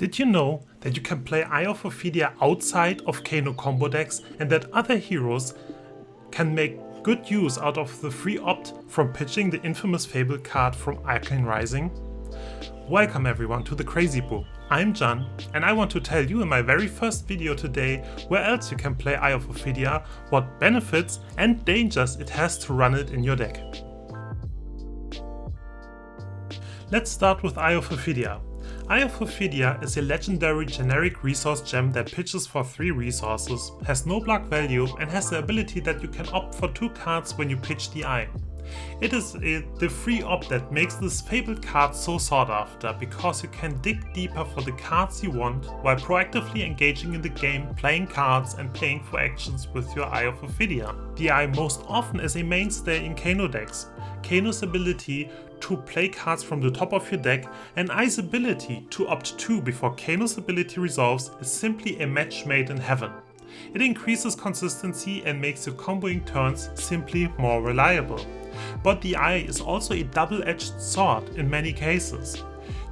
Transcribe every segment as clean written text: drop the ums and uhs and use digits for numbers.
Did you know that you can play Eye of Ophidia outside of Kano combo decks and that other heroes can make good use out of the free opt from pitching the infamous Fable card from Arcane Rising? Welcome everyone to the Crazy Brew. I'm Jan and I want to tell you in my very first video today where else you can play Eye of Ophidia, what benefits and dangers it has to run it in your deck. Let's start with Eye of Ophidia. Eye of Ophidia is a legendary generic resource gem that pitches for 3 resources, has no block value and has the ability that you can opt for 2 cards when you pitch the Eye. It is the free opt that makes this fabled card so sought after, because you can dig deeper for the cards you want while proactively engaging in the game, playing cards and paying for actions with your Eye of Ophidia. The Eye most often is a mainstay in Kano decks. Kano's ability to play cards from the top of your deck and Eye's ability to opt 2 before Kano's ability resolves is simply a match made in heaven. It increases consistency and makes your comboing turns simply more reliable. But the Eye is also a double-edged sword in many cases.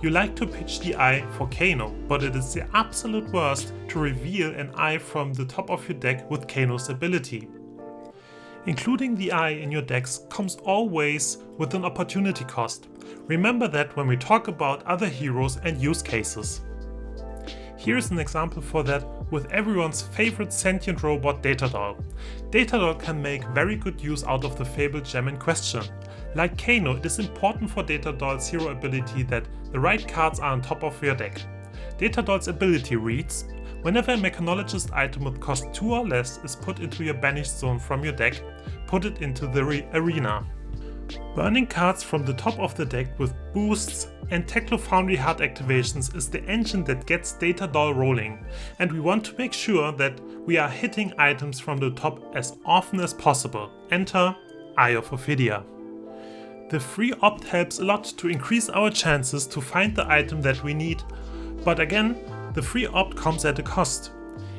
You like to pitch the Eye for Kano, but it is the absolute worst to reveal an Eye from the top of your deck with Kano's ability. Including the Eye in your decks comes always with an opportunity cost. Remember that when we talk about other heroes and use cases. Here's an example for that with everyone's favorite sentient robot Datadol. Datadol can make very good use out of the fabled gem in question. Like Kano, it is important for Datadol's hero ability that the right cards are on top of your deck. Datadol's ability reads: whenever a mechanologist item with cost 2 or less is put into your banished zone from your deck, put it into the arena. Burning cards from the top of the deck with boosts and Techno Foundry hard activations is the engine that gets Datadol rolling, and we want to make sure that we are hitting items from the top as often as possible. Enter Eye of Ophidia. The free opt helps a lot to increase our chances to find the item that we need, but again, the free opt comes at a cost.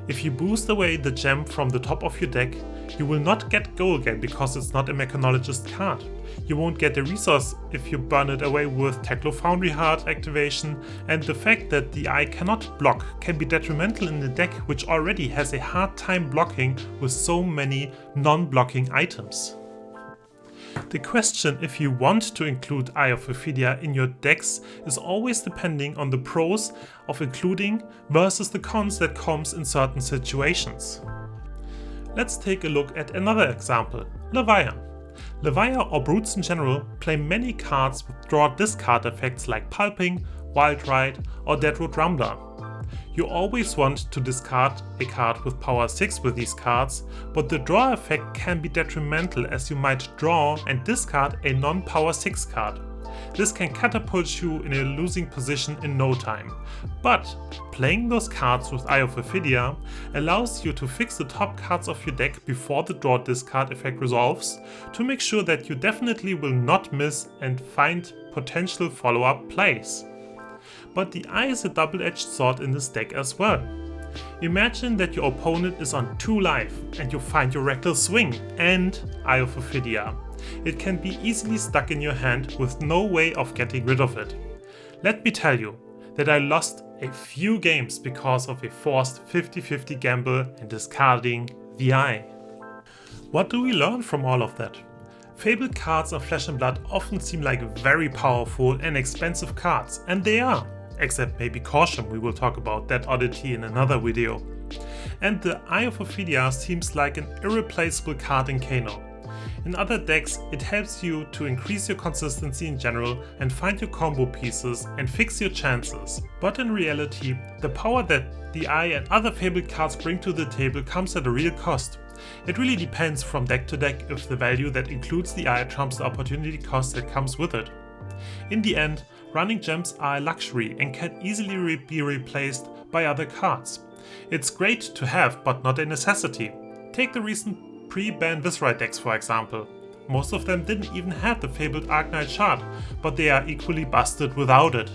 If you boost away the gem from the top of your deck, you will not get Go again because it's not a mechanologist card. You won't get a resource if you burn it away with Techno Foundry hard activation, and the fact that the Eye cannot block can be detrimental in a deck which already has a hard time blocking with so many non-blocking items. The question if you want to include Eye of Ophidia in your decks is always depending on the pros of including versus the cons that comes in certain situations. Let's take a look at another example, Levia. Levia or brutes in general play many cards with draw-discard effects like Pulping, Wild Ride or Deadroot Rumbler. You always want to discard a card with power 6 with these cards, but the draw effect can be detrimental as you might draw and discard a non-power 6 card. This can catapult you in a losing position in no time. But playing those cards with Eye of Ophidia allows you to fix the top cards of your deck before the draw discard effect resolves, to make sure that you definitely will not miss and find potential follow-up plays. But the Eye is a double-edged sword in this deck as well. Imagine that your opponent is on 2 life and you find your Reckless Swing and Eye of Ophidia. It can be easily stuck in your hand with no way of getting rid of it. Let me tell you that I lost a few games because of a forced 50-50 gamble and discarding the Eye. What do we learn from all of that? Fabled cards of Flesh and Blood often seem like very powerful and expensive cards, and they are, except maybe Caution. We will talk about that oddity in another video. And the Eye of Ophidia seems like an irreplaceable card in Kano. In other decks, it helps you to increase your consistency in general and find your combo pieces and fix your chances. But in reality, the power that the Eye and other fabled cards bring to the table comes at a real cost. It really depends from deck to deck if the value that includes the Eye trumps the opportunity cost that comes with it. In the end, running gems are a luxury and can easily be replaced by other cards. It's great to have, but not a necessity. Take the recent pre-ban Viceroy decks for example. Most of them didn't even have the fabled Arknight shard, but they are equally busted without it.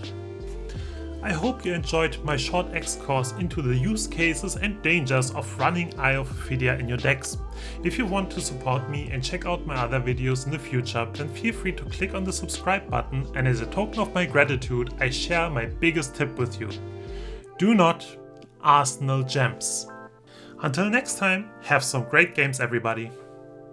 I hope you enjoyed my short excursus into the use cases and dangers of running Eye of Ophidia in your decks. If you want to support me and check out my other videos in the future, then feel free to click on the subscribe button, and as a token of my gratitude I share my biggest tip with you. Do not Arsenal gems. Until next time, have some great games everybody.